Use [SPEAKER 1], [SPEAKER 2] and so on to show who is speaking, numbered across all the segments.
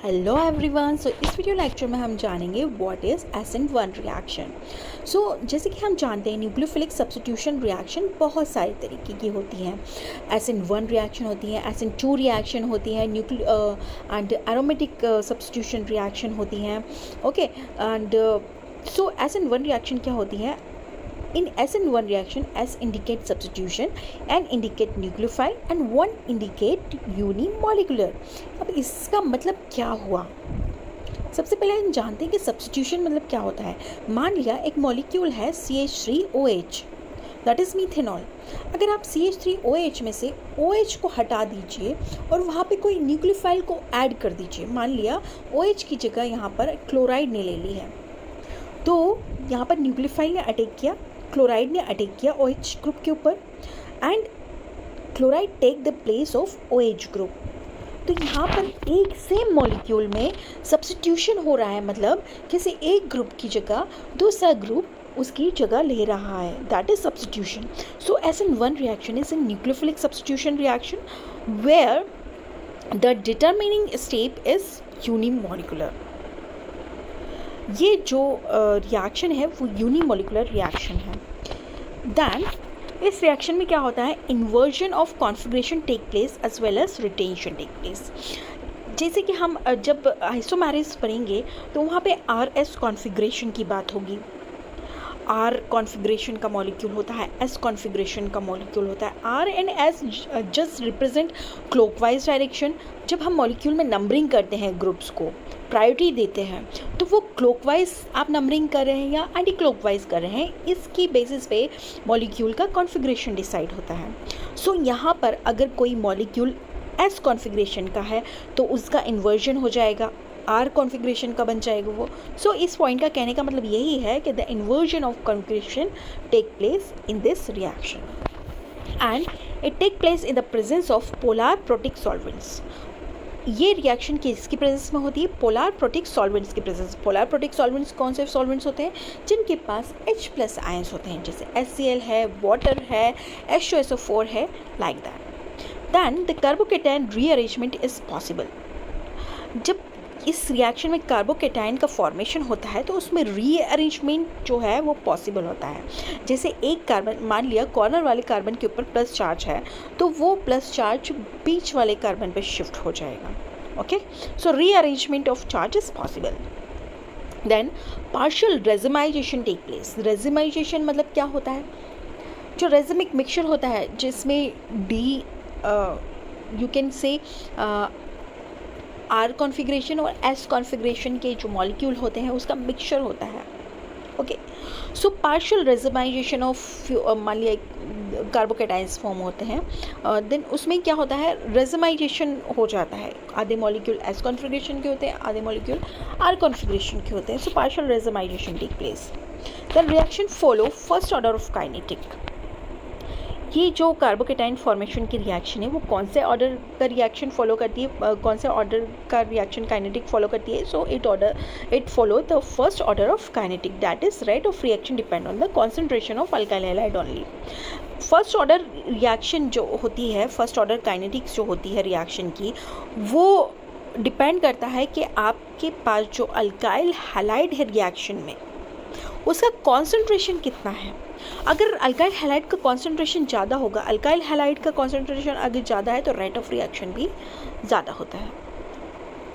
[SPEAKER 1] Hello everyone. सो इस video lecture में हम जानेंगे व्हाट इज़ SN1 रिएक्शन। सो जैसे कि हम जानते हैं न्यूक्लियोफिलिक सब्स्टिट्यूशन रिएक्शन बहुत सारे तरीके की होती हैं। SN1 रिएक्शन होती है, SN2 रिएक्शन होती है, एंड एरोमेटिक सब्स्टिट्यूशन रिएक्शन होती हैं। Okay and so SN1 reaction क्या होती है? In SN1 reaction, S indicate substitution, N indicate nucleophile and 1 indicate unimolecular। अब इसका मतलब क्या हुआ? सबसे पहले हम जानते हैं कि सब्स्टिट्यूशन मतलब क्या होता है। मान लिया एक मॉलिक्यूल है CH3OH, दैट इज़ मीथेनॉल। अगर आप CH3OH में से OH को हटा दीजिए और वहाँ पे कोई न्यूक्लियोफाइल को ऐड कर दीजिए। मान लिया OH की जगह यहाँ पर क्लोराइड ने ले ली है, तो यहाँ पर न्यूक्लियोफाइल ने अटैक किया, क्लोराइड ने अटैक किया OH ग्रुप के ऊपर and chloride take the place of OH group. तो यहाँ पर एक सेम मॉलिक्यूल में सब्स्टिट्यूशन हो रहा है, मतलब किसी एक ग्रुप की जगह दूसरा ग्रुप उसकी जगह ले रहा है, that is substitution. So SN1 reaction is a nucleophilic substitution reaction where the determining step is unimolecular. ये जो रिएक्शन है वो यूनिमोलिकुलर रिएक्शन है। दैन इस रिएक्शन में क्या होता है? Inversion of configuration take place as well as retention take place. जैसे कि हम जब आइसोमेरिज पढ़ेंगे तो वहाँ पे RS कॉन्फिगरेशन की बात होगी। R कॉन्फिगरेशन का मॉलिक्यूल होता है, S कॉन्फिगरेशन का मॉलिक्यूल होता है। R and S just represent clockwise direction. जब हम मॉलिक्यूल में नंबरिंग करते हैं, ग्रुप्स को प्रायोरिटी देते हैं, तो वो क्लॉकवाइज आप नंबरिंग कर रहे हैं या एंटी क्लॉकवाइज कर रहे हैं, इसकी बेसिस पे मॉलिक्यूल का कॉन्फिगरेशन डिसाइड होता है। सो यहाँ पर अगर कोई मॉलिक्यूल S कॉन्फिगरेशन का है तो उसका इन्वर्जन हो जाएगा, R कॉन्फिगरेशन का बन जाएगा वो। सो इस पॉइंट का कहने का मतलब यही है कि the inversion of configuration take place in this reaction and it take place in the presence of polar protic solvents. ये रिएक्शन किसकी प्रेजेंस में होती है? पोलर प्रोटिक सॉल्वेंट्स की प्रेजेंस। पोलर प्रोटिक सॉल्वेंट्स कौन से सॉल्वेंट्स होते हैं? जिनके पास H+ आयंस होते हैं, जैसे HCl है, वाटर है, H2SO4 है, like that. Then the carbocation rearrangement is possible. जब इस रिएक्शन में कार्बोकेटायन का फॉर्मेशन होता है तो उसमें रीअरेंजमेंट जो है वो पॉसिबल होता है। जैसे एक कार्बन, मान लिया कॉर्नर वाले कार्बन के ऊपर प्लस चार्ज है, तो वो प्लस चार्ज बीच वाले कार्बन पे शिफ्ट हो जाएगा। Okay, so rearrangement of charge is possible. Then partial racemization take place. Racemization मतलब क्या होता है? जो रेजिमिक मिक्सचर होता है जिसमें you can say R configuration और S कॉन्फिगरेशन के जो मॉलिक्यूल होते हैं उसका मिक्सचर होता है। ओके, सो पार्शियल रेजिमाइजेशन ऑफ, मान लिया कार्बोकेटाइन्स फॉर्म होते हैं, देन उसमें क्या होता है? रेजिमाइजेशन हो जाता है। आधे मॉलिक्यूल S कॉन्फिगरेशन के होते हैं, आधे मॉलिक्यूल R कॉन्फिगरेशन के होते हैं। So partial racemization take place. The reaction follow first order of kinetic. ये जो कार्बोकेटाइन फॉर्मेशन की रिएक्शन है वो कौन से ऑर्डर का रिएक्शन फॉलो करती है? कौन से ऑर्डर का रिएक्शन काइनेटिक फॉलो करती है? So it follow the first order of kinetic, that is rate of reaction depend on the concentration of alkyl halide only. First order reaction जो होती है, फर्स्ट ऑर्डर काइनेटिक्स जो होती है reaction की, वो डिपेंड करता है कि आपके पास जो अल्काइल हैलाइड है रिएक्शन में उसका कॉन्सेंट्रेशन कितना है। अगर अल्काइल हैलाइड का कॉन्सेंट्रेशन ज़्यादा होगा, अल्काइल हैलाइड का कॉन्सेंट्रेशन अगर ज़्यादा है तो रेट ऑफ रिएक्शन भी ज़्यादा होता है।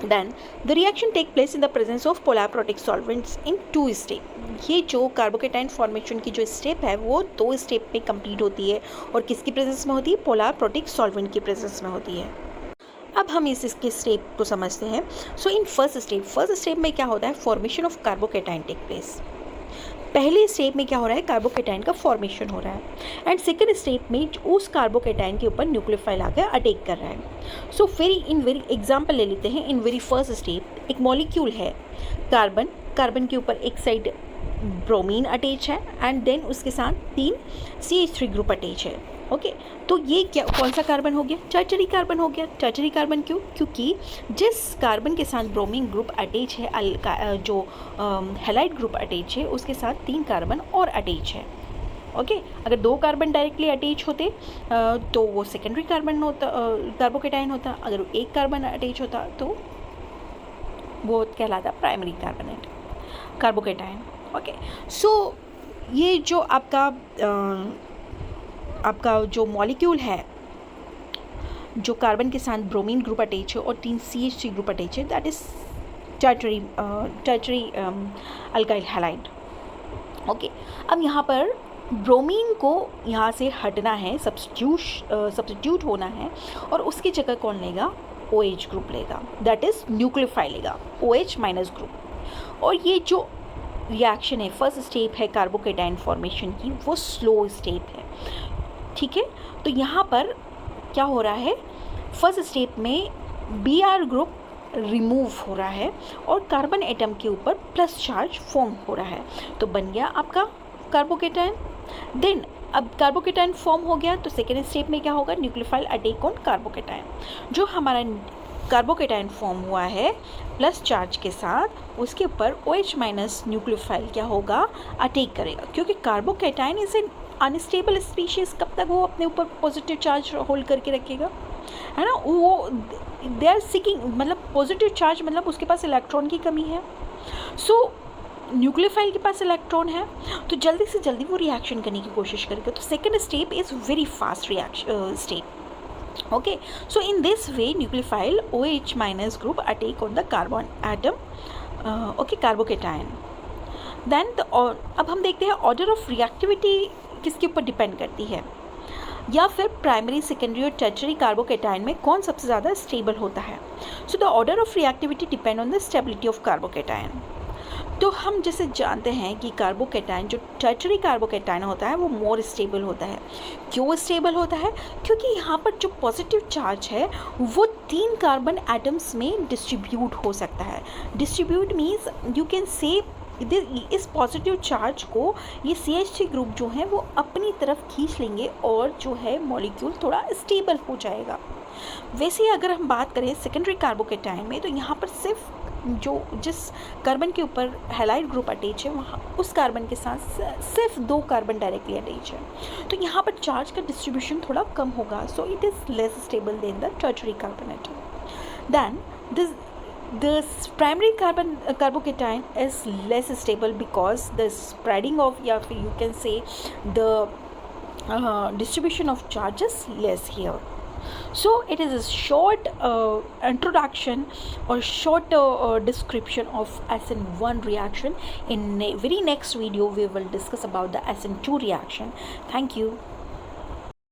[SPEAKER 1] Then the reaction take place in the presence of polar protic solvents in 2 step. ये जो कार्बोकेटाइन फॉर्मेशन की जो स्टेप है वो 2 स्टेप में कंप्लीट होती है और किसकी प्रेजेंस में होती है? पोलर प्रोटिक सॉल्वेंट की प्रेजेंस में होती है। अब हम इसके स्टेप को समझते हैं। सो इन फर्स्ट स्टेप में क्या होता है? Formation of carbocation take place. पहले स्टेप में क्या हो रहा है? कार्बोकेटाइन का फॉर्मेशन हो रहा है एंड सेकेंड स्टेप में उस कार्बोकेटाइन के ऊपर न्यूक्लियोफाइल आकर अटैक कर रहा है। सो वेरी एग्जांपल ले लेते हैं। इन वेरी फर्स्ट स्टेप एक मॉलिक्यूल है कार्बन के ऊपर एक साइड ब्रोमीन अटैच है एंड देन उसके साथ 3 CH3 ग्रुप अटैच है। ओके, तो ये क्या, कौन सा कार्बन हो गया? टर्शरी कार्बन हो गया। टर्शरी कार्बन क्यों? क्योंकि जिस कार्बन के साथ ब्रोमीन ग्रुप अटैच है, जो हैलाइड ग्रुप अटैच है, उसके साथ 3 कार्बन और अटैच है। ओके, अगर 2 कार्बन डायरेक्टली अटैच होते तो वो सेकेंडरी कार्बन होता, कार्बोकेटाइन होता। अगर 1 कार्बन अटैच होता तो वो कहलाता है प्राइमरी कार्बोकेटाइन। ओके, सो ये जो आपका जो मॉलिक्यूल है जो कार्बन के साथ ब्रोमीन ग्रुप अटैच है और 3 CH3 ग्रुप अटैच है, that is tertiary alkyl halide. Okay, अब यहाँ पर ब्रोमीन को यहाँ से हटना है, सब्स्टिट्यूट होना है, और उसकी जगह कौन लेगा? OH ग्रुप लेगा, दैट इज न्यूक्लियोफाइल लेगा, OH माइनस ग्रुप। और ये जो रिएक्शन है, फर्स्ट स्टेप है कार्बोकेटाइन फॉर्मेशन की, वो स्लो स्टेप है, ठीक है। तो यहाँ पर क्या हो रहा है, फर्स्ट स्टेप में Br ग्रुप रिमूव हो रहा है और कार्बन एटम के ऊपर प्लस चार्ज फॉर्म हो रहा है, तो बन गया आपका कार्बोकेटाइन। देन अब कार्बोकेटाइन फॉर्म हो गया तो सेकेंड स्टेप में क्या होगा? Nucleophile attack on carbocation. जो हमारा कार्बोकेटाइन फॉर्म हुआ है प्लस चार्ज के साथ, उसके ऊपर OH माइनस न्यूक्लियोफाइल क्या होगा? अटैक करेगा, क्योंकि carbocation is an unstable species. कब तक वो अपने ऊपर पॉजिटिव चार्ज होल्ड करके रखेगा, है ना? वो दे आर सीकिंग, मतलब पॉजिटिव चार्ज मतलब उसके पास इलेक्ट्रॉन की कमी है। सो न्यूक्लियोफाइल के पास इलेक्ट्रॉन है, तो जल्दी से जल्दी वो रिएक्शन करने की कोशिश करेगा। तो second step is very fast reaction step. Okay, so in this way nucleophile OH minus group attack on the carbon atom, okay, carbocation. Then अब हम देखते हैं ऑर्डर ऑफ रिएक्टिविटी किसके ऊपर डिपेंड करती है, या फिर प्राइमरी, सेकेंडरी और टर्शरी कार्बोकेटाइन में कौन सबसे ज़्यादा स्टेबल होता है। So the order of reactivity depend on the stability of carbocation. तो हम जैसे जानते हैं कि कार्बोकेटाइन, जो टर्शरी कार्बोकेटाइन होता है, वो मोर स्टेबल होता है। क्यों स्टेबल होता है? क्योंकि यहाँ पर जो पॉजिटिव चार्ज है वो 3 कार्बन एटम्स में डिस्ट्रीब्यूट हो सकता है। Distribute means you can say इस पॉजिटिव चार्ज को ये CH3 ग्रुप जो है वो अपनी तरफ खींच लेंगे और जो है मॉलिक्यूल थोड़ा स्टेबल हो जाएगा। वैसे ही अगर हम बात करें सेकेंडरी कार्बोकेटाइन में, तो यहाँ पर सिर्फ जिस कार्बन के ऊपर हैलाइड ग्रुप अटैच है, वहाँ उस कार्बन के साथ सिर्फ 2 कार्बन डायरेक्टली अटैच है, तो यहाँ पर चार्ज का डिस्ट्रीब्यूशन थोड़ा कम होगा। So it is less stable than the tertiary carbon atom. Then the primary carbocation is less stable because the spreading of, या फिर you can say the distribution of charges less here. So it is a short introduction or short description of SN1 reaction. In very next video we will discuss about the SN2 reaction. Thank you.